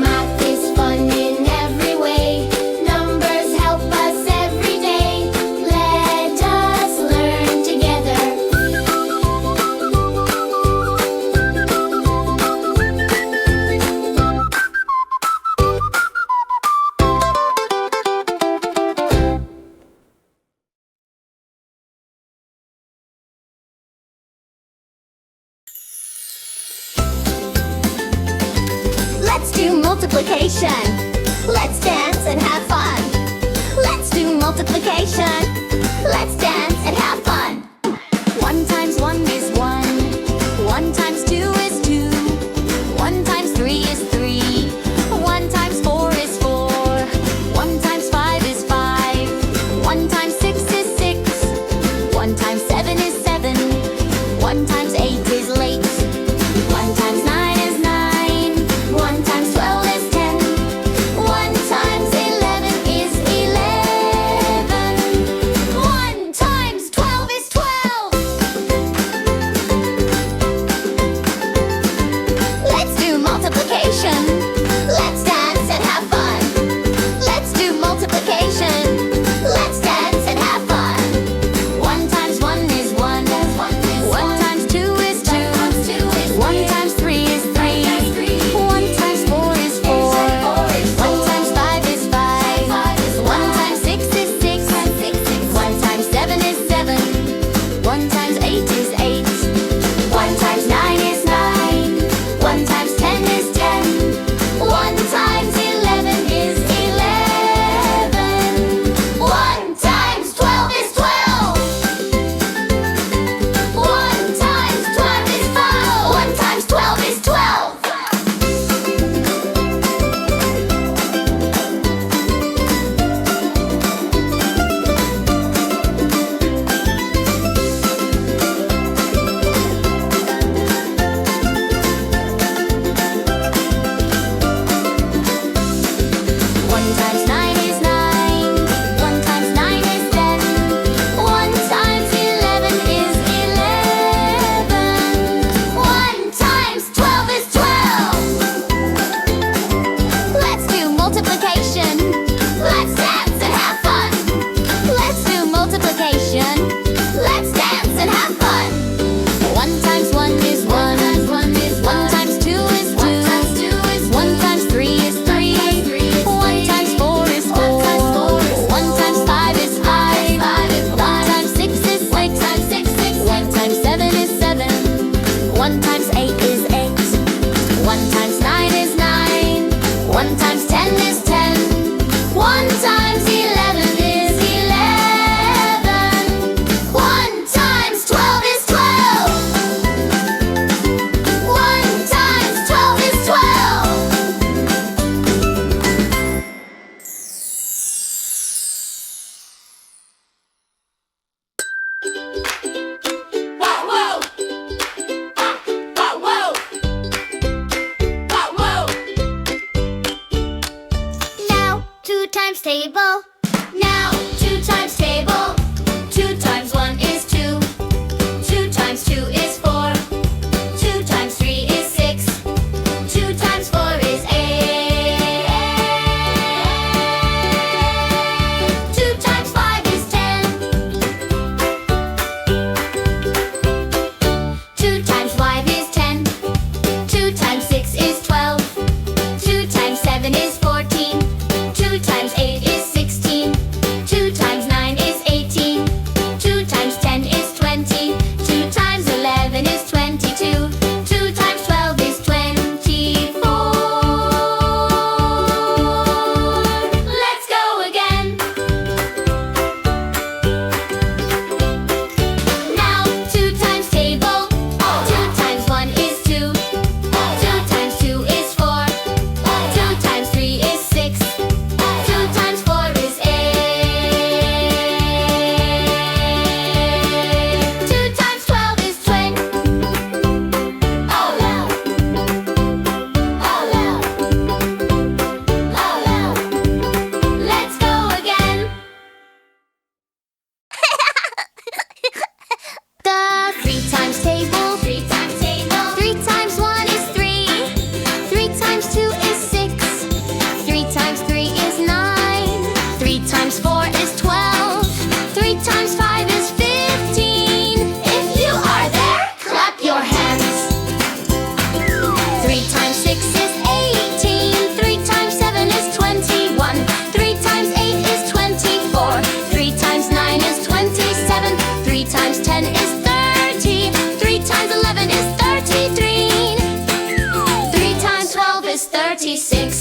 Math is fun in every way. Numbers help us every day. Let us learn together. Let's do multiplication. Let's dance and have fun. Let's do multiplication. Let's dance and have fun. 1 times 1 is 1. 1 times 2 is 2. 1 times 3 is 3. 1 times 4 is 4. 1 times 5 is 5. 1 times 6 is 6. 1 times 7 is 7. 1 times 8 is late. 1 times 9 is 9. 1 times 12 is 10. 1 times 11 is 11. is 8 is 8. 1 times 9 is 9. 1 times 10 is 10. 1 times 11 is 11. 1 times 12 is 12. 1 times 12 is 12. Now 2 times table. Now 2 times table. 2 times 1 is 2. 2 times 2 is 4. 2 times 3 is 6. 2 times 4 is 8. 2 times 5 is 10. 2 times 5 is 10. 2 times 6 is 12. 2 times 7 is 14. 2 times 8 is 16. 2 times 9 is 18. 2 times 10 is 20. 2 times 11 is 22. 2 times 12 is 24. Let's go again. Now 2 times table. 2 times 1 is 2. 2 times 2 is 4. 2 times 3 is 6. 2 times 4 is 8. 2 times 12 is 20. Oh no. Oh no. Oh no. Let's go again. The 3 times table. 3 times table. 3 times 1 is 3. 3 times 2 is 6. 3 times 3 is 9. 3 times 4 is 12. 3 times 5 is 15. If you are there, clap your hands. 3 times 6 is 18. 3 times 7 is 21. 3 times 8 is 24. 3 times 9 is 27. 3 times 10 is 30. 3 times 11 is 33. 3 times 12 is 36.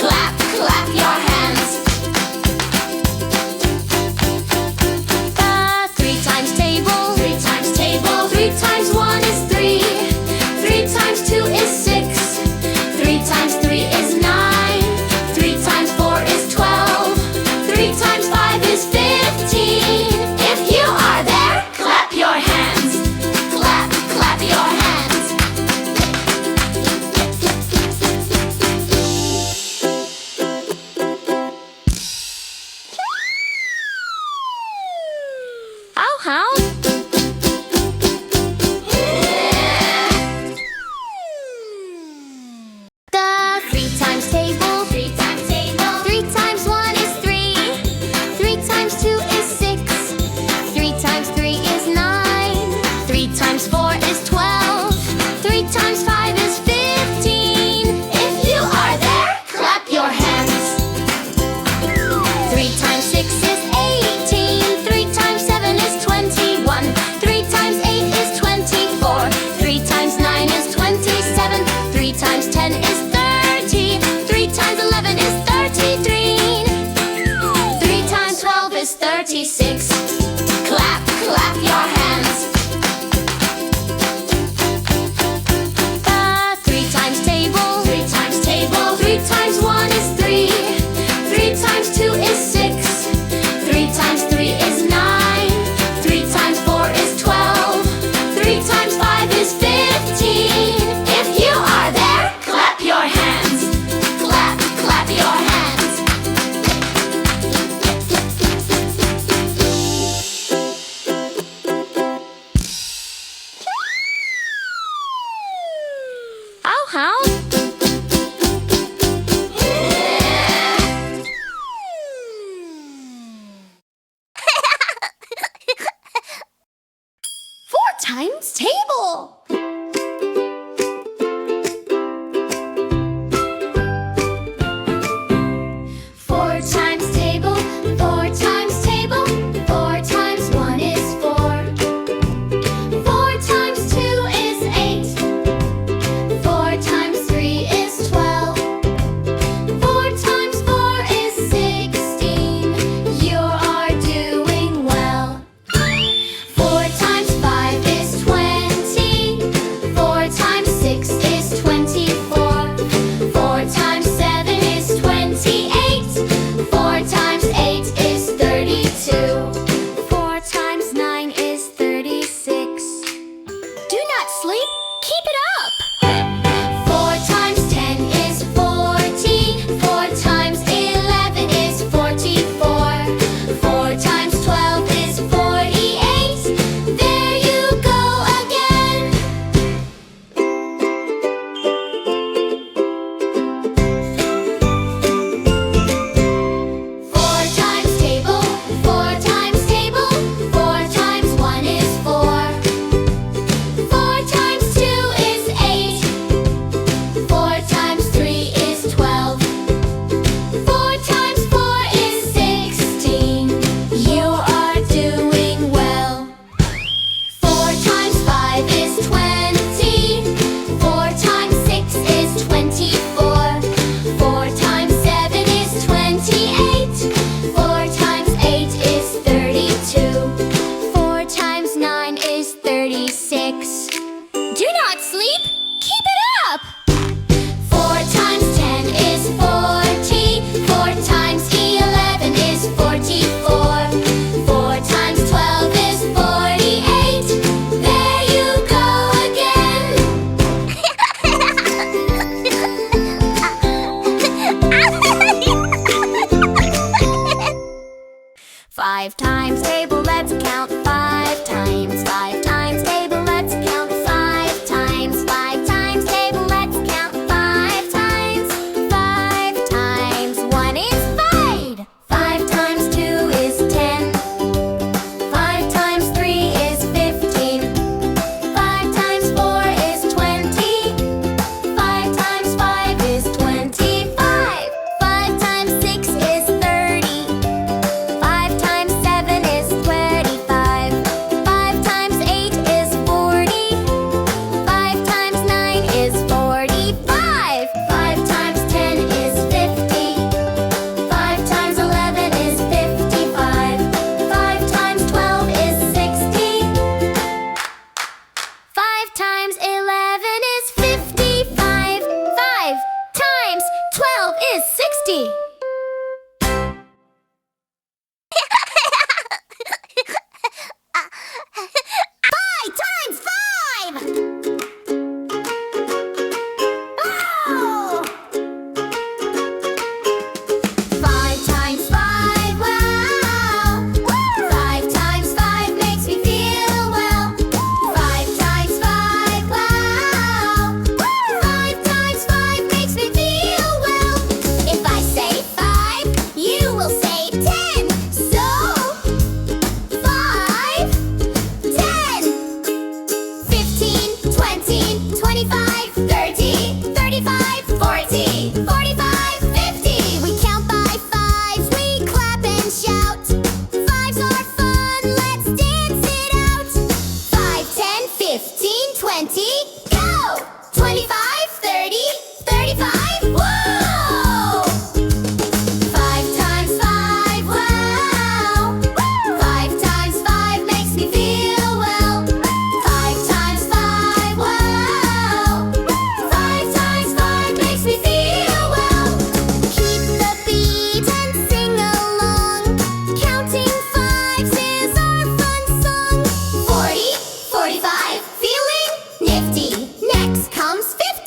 Clap, clap your hands. The 3 times table. 3 times table. 3 times 1 is 3. 3 times 2 is 6. 3 times 3 is 9. 3 times 4 is 12. 3 times 5 is 15. If you are there, clap your hands. Clap, clap your hands. How? The 3 times table. 3 times table. 3 times 1 is 3. 3 times 2 is 6. 3 times 3 is 9. 3 times 4 is 12. 3 times 5 is 15. If you are there, clap your hands. 3 times 6 is 18. 3 times 7 is 21. 3 times 8 is 24. 3 times 9 is 27. 3 times 10 is 30. 3 times 11 is 33. 3 times 12 is 36. Clap, clap your hands. The 3 times table. 3 times table. 3 times 1 is 3. 3 times 2 is 6. 3 times 3 is 9. 3 times 4 is 12. 3 times 5 is 15. If you are there, clap your hands. Clap, clap your hands. How? 4 times table. 4 times table. 4 times table. 4 times 1 is 4. 4 times 2 is 8.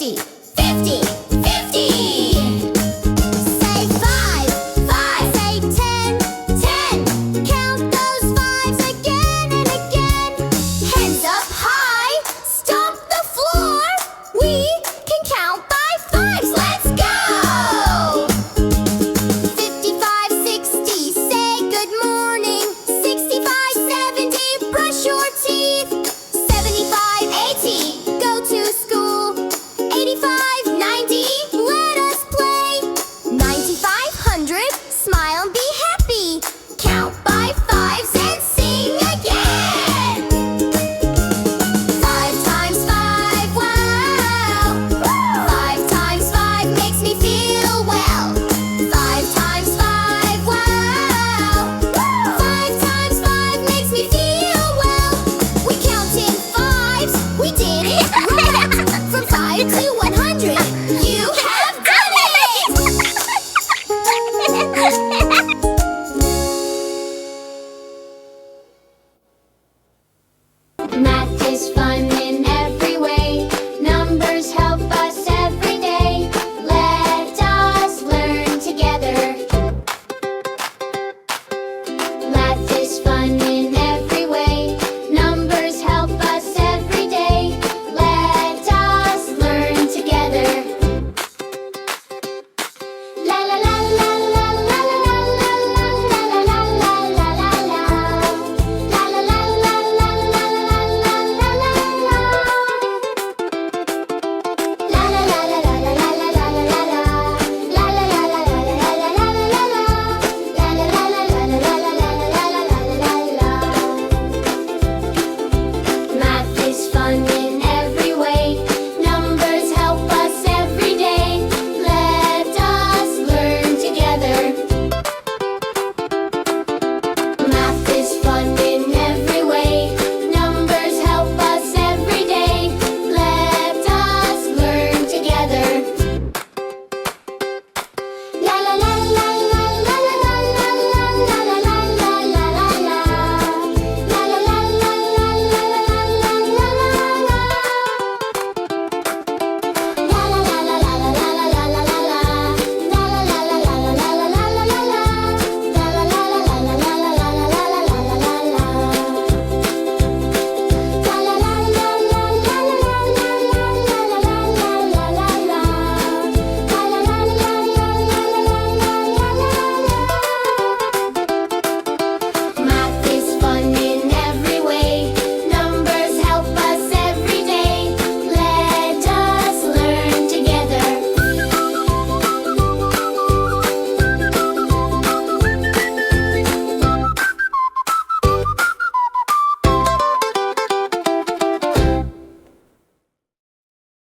50.